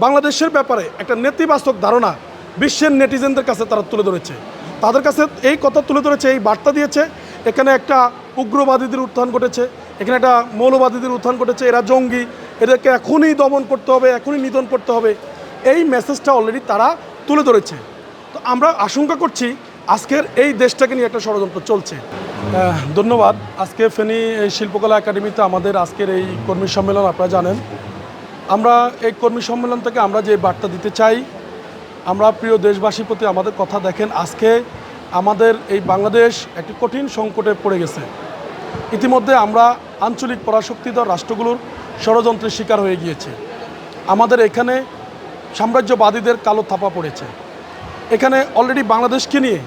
বাংলাদেশের ব্যাপারে একটা নেতিবাচক ধারণা বিশ্বের নেটিজেনদের কাছে তারা তুলে ধরেছে। তাদের কাছে এই কথা তুলে ধরেছে, এই বার্তা দিয়েছে, এখানে একটা উগ্রবাদীদের উত্থান ঘটেছে, এখানে একটা মৌলবাদীদের উত্থান ঘটেছে, এরা জঙ্গি, এদেরকে এখনই দমন করতে হবে, এখনই নিধন করতে হবে। এই মেসেজটা অলরেডি তারা তুলে ধরেছে। তো আমরা আশঙ্কা করছি আজকের এই দেশটাকে নিয়ে একটা ষড়যন্ত্র চলছে। ধন্যবাদ। আজকে ফেনী এই শিল্পকলা একাডেমিতে আমাদের আজকের এই কর্মী সম্মেলন, আপনারা জানেন আমরা এই কর্মী সম্মেলন থেকে আমরা যে বার্তা দিতে চাই, আমরা প্রিয় দেশবাসীর প্রতি আমাদের কথা দেখেন, আজকে আমাদের এই বাংলাদেশ একটি কঠিন সংকটে পড়ে গেছে। ইতিমধ্যে আমরা আঞ্চলিক পরাশক্তিধর রাষ্ট্রগুলোর ষড়যন্ত্রের শিকার হয়ে গিয়েছে। আমাদের এখানে সাম্রাজ্যবাদীদের কালো থাপা পড়েছে। এখানে অলরেডি বাংলাদেশকে নিয়ে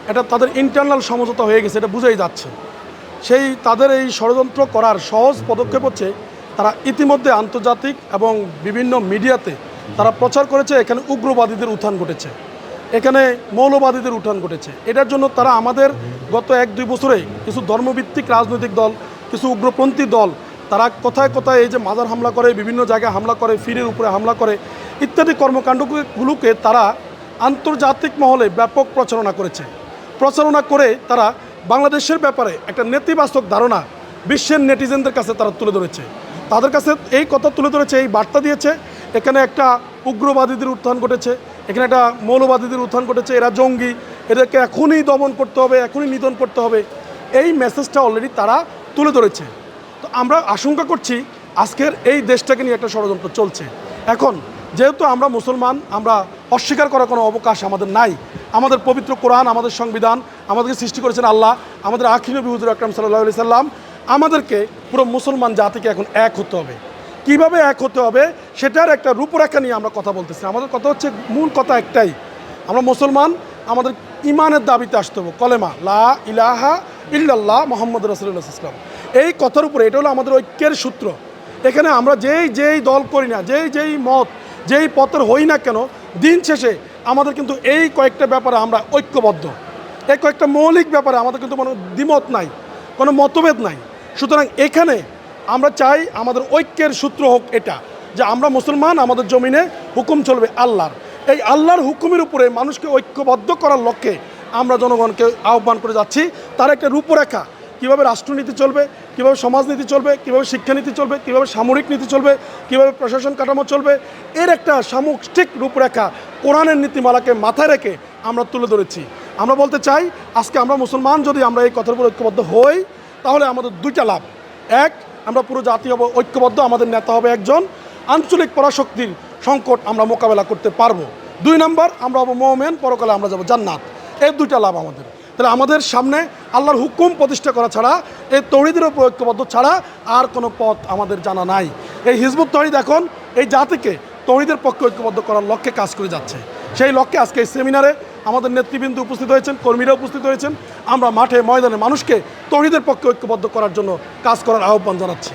এটা তাদের ইন্টারনাল সমঝোতা হয়ে গেছে, এটা বুঝাই যাচ্ছে। সেই তাদের এই ষড়যন্ত্র করার সহজ পদক্ষেপ হচ্ছে তারা ইতিমধ্যে আন্তর্জাতিক এবং বিভিন্ন মিডিয়াতে তারা প্রচার করেছে এখানে উগ্রবাদীদের উত্থান ঘটেছে, এখানে মৌলবাদীদের উত্থান ঘটেছে। এটার জন্য তারা আমাদের গত 1-2 বছরে কিছু ধর্মভিত্তিক রাজনৈতিক দল, কিছু উগ্রপন্থী দল, তারা কোথায় কোথায় এই যে মাজার হামলা করে, বিভিন্ন জায়গায় হামলা করে, ফিরের উপরে হামলা করে, ইত্যাদি কর্মকাণ্ডগুলোকে তারা আন্তর্জাতিক মহলে ব্যাপক প্রচারণা করেছে। প্রচারণা করে তারা বাংলাদেশের ব্যাপারে একটা নেতিবাচক ধারণা বিশ্বের নেটিজেনদের কাছে তারা তুলে ধরেছে। তাদের কাছে এই কথা তুলে ধরেছে, এই বার্তা দিয়েছে, এখানে একটা উগ্রবাদীদের উত্থান ঘটেছে, এখানে একটা মৌলবাদীদের উত্থান ঘটেছে, এরা জঙ্গি, এদেরকে এখনই দমন করতে হবে, এখনই নিধন করতে হবে। এই মেসেজটা অলরেডি তারা তুলে ধরেছে। তো আমরা আশঙ্কা করছি আজকের এই দেশটাকে নিয়ে একটা ষড়যন্ত্র চলছে। এখন যেহেতু আমরা মুসলমান, আমরা অস্বীকার করার কোনো অবকাশ আমাদের নাই। আমাদের পবিত্র কোরআন, আমাদের সংবিধান, আমাদেরকে সৃষ্টি করেছেন আল্লাহ, আমাদের আখির নবী হুজুর আকরাম সাল্লাল্লাহু আলাইহি সাল্লাম। আমাদেরকে পুরো মুসলমান জাতিকে এখন এক হতে হবে। কিভাবে এক হতে হবে সেটার একটা রূপরেখা নিয়ে আমরা কথা বলতেছি। আমাদের কথা হচ্ছে, মূল কথা একটাই, আমরা মুসলমান, আমাদের ইমানের দাবিতে আসতে হবে, কলেমা লা ইলাহা ইল্লাল্লাহ মুহাম্মদ রাসূলুল্লাহ সাল্লাল্লাহু আলাইহি ওয়াসাল্লাম। এই কথার উপরে, এটা হলো আমাদের ঐক্যের সূত্র। এখানে আমরা যেই দল করি না, যেই মত, যেই পথের হই না কেন, দিন শেষে আমাদের কিন্তু এই কয়েকটা ব্যাপারে আমরা ঐক্যবদ্ধ। এই কয়েকটা মৌলিক ব্যাপারে আমাদের কিন্তু কোনো দ্বিমত নাই, কোনো মতভেদ নাই। সুতরাং এখানে আমরা চাই আমাদের ঐক্যের সূত্র হোক এটা, যে আমরা মুসলমান, আমাদের জমিনে হুকুম চলবে আল্লাহর। এই আল্লাহর হুকুমের উপরে মানুষকে ঐক্যবদ্ধ করার লক্ষ্যে আমরা জনগণকে আহ্বান করে যাচ্ছি। তার একটা রূপরেখা, কীভাবে রাষ্ট্রনীতি চলবে, কীভাবে সমাজনীতি চলবে, কীভাবে শিক্ষানীতি চলবে, কীভাবে সামরিক নীতি চলবে, কীভাবে প্রশাসন কাঠামো চলবে, এর একটা সামষ্টিক রূপরেখা কোরআনের নীতিমালাকে মাথায় রেখে আমরা তুলে ধরেছি। আমরা বলতে চাই, আজকে আমরা মুসলমান যদি আমরা এই কথার উপর ঐক্যবদ্ধ হই, তাহলে আমাদের দুইটা লাভ। এক, আমরা পুরো জাতি হব ঐক্যবদ্ধ, আমাদের নেতা হবে একজন, আঞ্চলিক পরাশক্তির সংকট আমরা মোকাবেলা করতে পারবো। 2 নম্বর, আমরা হব মুমিন, পরকালে আমরা যাব জান্নাত। এই দুইটা লাভ আমাদের। তাহলে আমাদের সামনে আল্লাহর হুকুম প্রতিষ্ঠা করা ছাড়া, এই তৌহিদের উপর ঐক্যবদ্ধ ছাড়া আর কোনো পথ আমাদের জানা নাই। এই হিজবুত তৌহিদ এখন এই জাতিকে তৌহিদের পক্ষে ঐক্যবদ্ধ করার লক্ষ্যে কাজ করে যাচ্ছে। সেই লক্ষ্যে আজকে এই সেমিনারে আমাদের নেতৃবৃন্দ উপস্থিত হয়েছেন, কর্মীরা উপস্থিত হয়েছেন। আমরা মাঠে ময়দানে মানুষকে তৌহিদের পক্ষে ঐক্যবদ্ধ করার জন্য কাজ করার আহ্বান জানাচ্ছি।